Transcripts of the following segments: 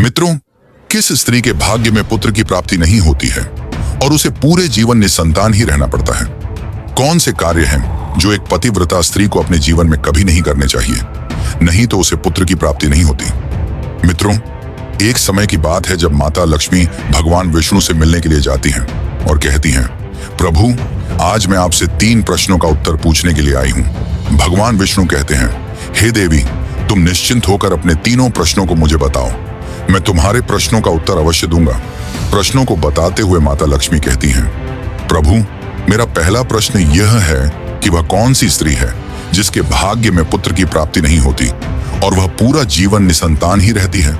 मित्रों, किस स्त्री के भाग्य में पुत्र की प्राप्ति नहीं होती है और उसे पूरे जीवन निसंतान ही रहना पड़ता है? कौन से कार्य हैं जो एक पतिव्रता स्त्री को अपने जीवन में कभी नहीं करने चाहिए, नहीं तो उसे पुत्र की प्राप्ति नहीं होती? मित्रों, एक समय की बात है जब माता लक्ष्मी भगवान विष्णु से मिलने के लिए जाती हैं और कहती हैं, प्रभु, आज मैं आपसे 3 प्रश्नों का उत्तर पूछने के लिए आई हूं। भगवान विष्णु कहते हैं, हे देवी, तुम निश्चिंत होकर अपने तीनों प्रश्नों को मुझे बताओ, मैं तुम्हारे प्रश्नों का उत्तर अवश्य दूंगा। प्रश्नों को बताते हुए माता लक्ष्मी कहती हैं, प्रभु, मेरा पहला प्रश्न यह है कि वह कौन सी स्त्री है जिसके भाग्य में पुत्र की प्राप्ति नहीं होती और वह पूरा जीवन निसंतान ही रहती है।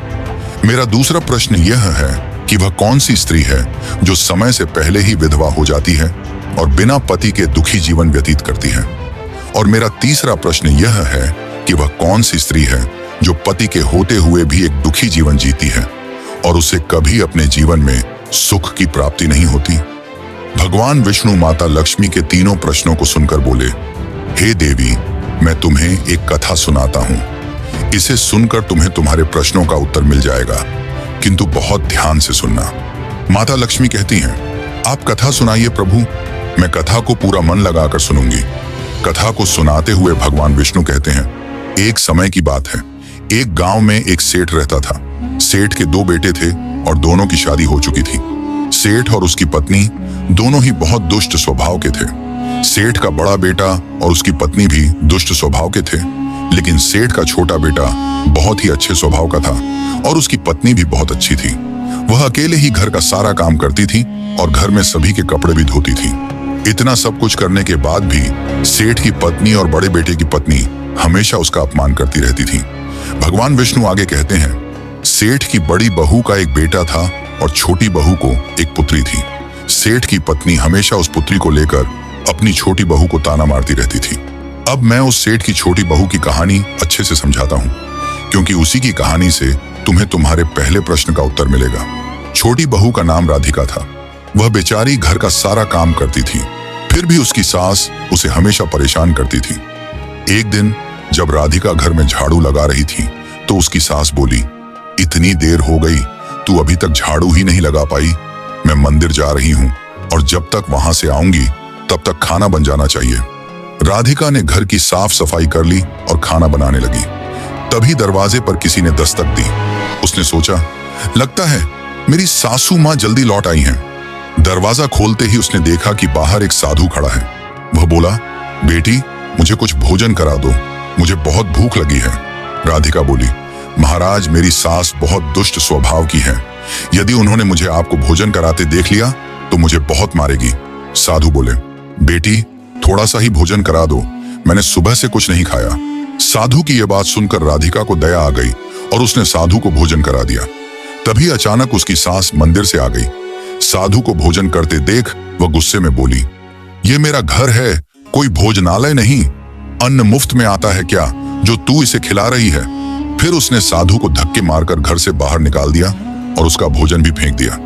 मेरा दूसरा प्रश्न यह है कि वह कौन सी स्त्री है जो समय से पहले ही विधवा हो जाती है और बिना पति के दुखी जीवन व्यतीत करती है। और मेरा तीसरा प्रश्न यह है कि वह कौन सी स्त्री है जो पति के होते हुए भी एक दुखी जीवन जीती है और उसे कभी अपने जीवन में सुख की प्राप्ति नहीं होती। भगवान विष्णु माता लक्ष्मी के तीनों प्रश्नों को सुनकर बोले, हे देवी, मैं तुम्हें एक कथा सुनाता हूँ। इसे सुनकर तुम्हें तुम्हारे प्रश्नों का उत्तर मिल जाएगा, किंतु बहुत ध्यान से सुनना। माता लक्ष्मी कहती हैं, आप कथा सुनाइए प्रभु, मैं कथा को पूरा मन लगाकर सुनूंगी। कथा को सुनाते हुए भगवान विष्णु कहते हैं, एक समय की बात है, एक गांव में एक सेठ रहता था। सेठ के 2 बेटे थे और दोनों की शादी हो चुकी थी। सेठ और उसकी पत्नी दोनों ही बहुत दुष्ट स्वभाव के थे। सेठ का बड़ा बेटा और उसकी पत्नी भी दुष्ट स्वभाव के थे, लेकिन सेठ का छोटा बेटा बहुत ही अच्छे स्वभाव का था और उसकी पत्नी भी बहुत अच्छी थी। वह अकेले ही घर का सारा काम करती थी और घर में सभी के कपड़े भी धोती थी। इतना सब कुछ करने के बाद भी सेठ की पत्नी और बड़े बेटे की पत्नी हमेशा उसका अपमान करती रहती थी। भगवान विष्णु आगे कहते हैं, सेठ की बड़ी बहू का एक बेटा था और छोटी बहू को एक पुत्री थी। सेठ की पत्नी हमेशा उस पुत्री को लेकर अपनी छोटी बहू को ताना मारती रहती थी। अब मैं उस सेठ की छोटी बहू की कहानी अच्छे से समझाता हूँ, क्योंकि उसी की कहानी से तुम्हें तुम्हारे पहले प्रश्न का उत्तर मिलेगा। छोटी बहू का नाम राधिका था। वह बेचारी घर का सारा काम करती थी, फिर भी उसकी सास उसे हमेशा परेशान करती थी। एक दिन जब राधिका घर में झाड़ू लगा रही थी तो उसकी सास बोली, इतनी देर हो गई, तू अभी तक झाड़ू ही नहीं लगा पाई। मैं मंदिर जा रही हूँ और जब तक वहां से आऊंगी तब तक खाना बन जाना चाहिए। राधिका ने घर की साफ सफाई कर ली और खाना बनाने लगी। तभी दरवाजे पर किसी ने दस्तक दी। उसने सोचा, लगता है मेरी सासू माँ जल्दी लौट आई हैं। दरवाजा खोलते ही उसने देखा कि बाहर एक साधु खड़ा है। वह बोला, बेटी, मुझे कुछ भोजन करा दो, मुझे बहुत भूख लगी है। राधिका बोली, महाराज, मेरी सास बहुत दुष्ट स्वभाव की है। यदि उन्होंने मुझे आपको भोजन कराते देख लिया तो मुझे बहुत मारेगी। साधु बोले, बेटी, थोड़ा सा ही भोजन करा दो, मैंने सुबह से कुछ नहीं खाया। साधु की यह बात सुनकर राधिका को दया आ गई और उसने साधु को भोजन करा दिया। तभी अचानक उसकी सास मंदिर से आ गई। साधु को भोजन करते देख वह गुस्से में बोली, ये मेरा घर है, कोई भोजनालय नहीं। अन्न मुफ्त में आता है क्या जो तू इसे खिला रही है? फिर उसने साधु को धक्के मारकर घर से बाहर निकाल दिया और उसका भोजन भी फेंक दिया।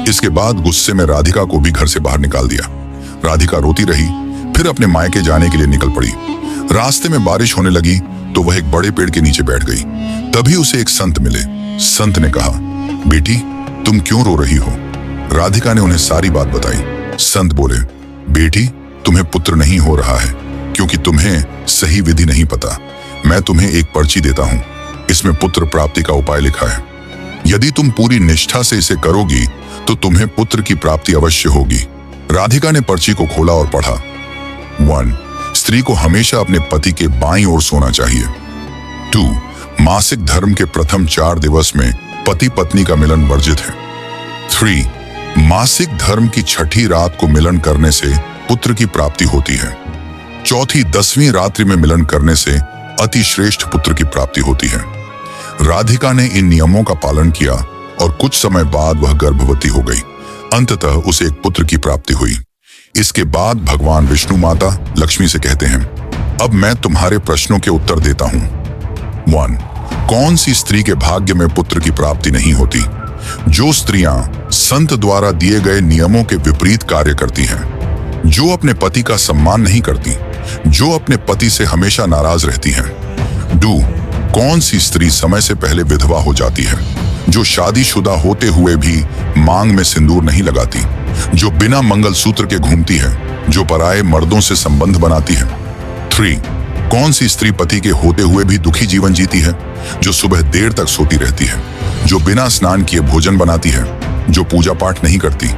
इसके बाद गुस्से में राधिका को भी घर से बाहर निकाल दिया। राधिका रोती रही, फिर अपने मायके जाने के लिए निकल पड़ी। रास्ते में बारिश होने लगी तो वह एक बड़े पेड़ के नीचे बैठ गई। तभी उसे एक संत मिले। संत ने कहा, बेटी, तुम क्यों रो रही हो? राधिका ने उन्हें सारी बात बताई। संत बोले, बेटी, तुम्हें पुत्र नहीं हो रहा है क्योंकि तुम्हें सही विधि नहीं पता। मैं तुम्हें एक पर्ची देता हूँ, इसमें पुत्र प्राप्ति का उपाय लिखा है। यदि तुम पूरी निष्ठा से इसे करोगी तो तुम्हें पुत्र की प्राप्ति अवश्य होगी। राधिका ने पर्ची को खोला और पढ़ा। 1. स्त्री को हमेशा अपने पति के बाईं ओर सोना चाहिए। 2. मासिक धर्म के प्रथम 4 दिवस में पति पत्नी का मिलन वर्जित है। 3. मासिक धर्म की 6ठी रात को मिलन करने से पुत्र की प्राप्ति होती है। 4थी 10वीं रात्रि में मिलन करने से अति श्रेष्ठ पुत्र की प्राप्ति होती है। राधिका ने इन नियमों का पालन किया और कुछ समय बाद वह गर्भवती हो गई। अंततः उसे एक पुत्र की प्राप्ति हुई। इसके बाद भगवान विष्णु माता लक्ष्मी से कहते हैं, अब मैं तुम्हारे प्रश्नों के उत्तर देता हूँ। 1. कौन सी स्त्री के भाग्य में पुत्र की प्राप्ति नहीं होती? जो स्त्रियां संत द्वारा दिए गए नियमों के विपरीत कार्य करती हैं, जो अपने पति का सम्मान नहीं करती, जो अपने पति से हमेशा नाराज रहती हैं। 2. कौन सी स्त्री समय से पहले विधवा हो जाती है, जो शादीशुदा होते हुए भी मांग में सिंदूर नहीं लगाती, जो बिना मंगलसूत्र के घूमती है, जो पराये मर्दों से संबंध बनाती है। 3. कौन सी स्त्री पति के होते हुए भी दुखी जीवन जीती है? जो सुबह देर तक सोती रहती है, जो बिना स्नान किए भोजन बनाती है, जो पूजा पाठ नहीं करती,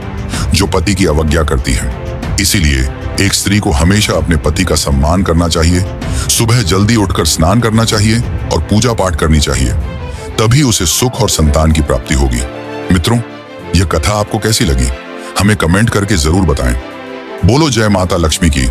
जो पति की अवज्ञा करती है। इसीलिए एक स्त्री को हमेशा अपने पति का सम्मान करना चाहिए, सुबह जल्दी उठकर स्नान करना चाहिए और पूजा पाठ करनी चाहिए। तभी उसे सुख और संतान की प्राप्ति होगी। मित्रों, यह कथा आपको कैसी लगी? हमें कमेंट करके जरूर बताएं। बोलो जय माता लक्ष्मी की।